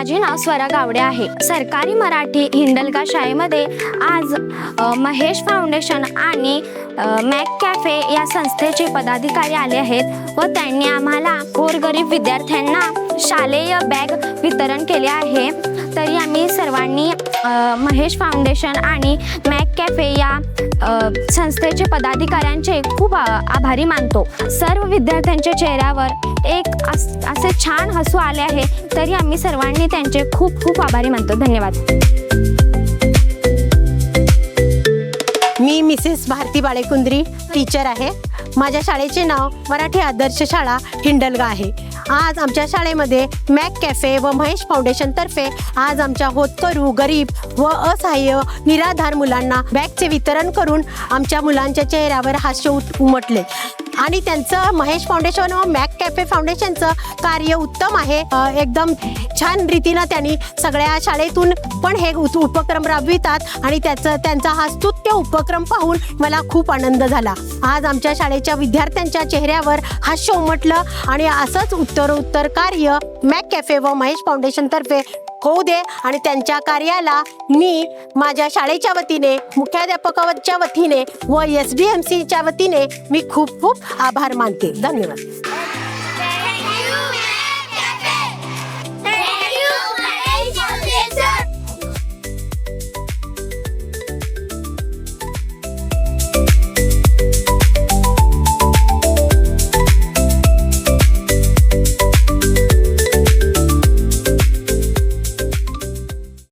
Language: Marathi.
माझे नाव स्वरा गावडे आहे। सरकारी मराठी हिंडलगा शाळेमध्ये आज महेश फाउंडेशन आणि मॅक कॅफे या संस्थेचे पदाधिकारी आले आहेत व त्यांनी आम्हाला गोरगरीब विद्यार्थ्यांना शालेय बॅग वितरण केले आहे। तरी आम्ही सर्वांनी महेश फाउंडेशन आणि मॅक कॅफे या संस्थेचे पदाधिकाऱ्यांचे खूप आभारी मानतो। सर्व विद्यार्थ्यांच्या चेहऱ्यावर एक असे छान हसू आले आहे, तरी आम्ही सर्वांनी त्यांचे खूप खूप आभारी मानतो। धन्यवाद। मी मिसेस भारती बाळेकुंद्री टीचर आहे। माझ्या शाळेचे नाव मराठी आदर्श शाळा हिंडलगा आहे। आज आमच्या शाळेमध्ये मॅक कॅफे व महेश फाउंडेशन तर्फे आज आमच्या होतकरू गरीब व असहाय्य निराधार मुलांना बॅगचे वितरण करून आमच्या मुलांच्या चेहऱ्यावर हास्य उमटले आणि त्यांचं महेश फाउंडेशन व मॅक कॅफे फाउंडेशनचं कार्य उत्तम आहे। एकदम छान रीतीनं त्यांनी सगळ्या शाळेतून पण हे उपक्रम राबवितात आणि त्यांचा हा स्तुत्य उपक्रम पाहून मला खूप आनंद झाला। आज आमच्या शाळेच्या विद्यार्थ्यांच्या चेहऱ्यावर हास्य उमटलं आणि असंच उत्तरोत्तर कार्य मॅक कॅफे व महेश फाउंडेशन तर्फे होऊ दे आणि त्यांच्या कार्याला मी माझ्या शाळेच्या वतीने, मुख्याध्यापकाच्या वतीने व SDMCच्या वतीने मी खूप खूप आभार मानते। धन्यवाद।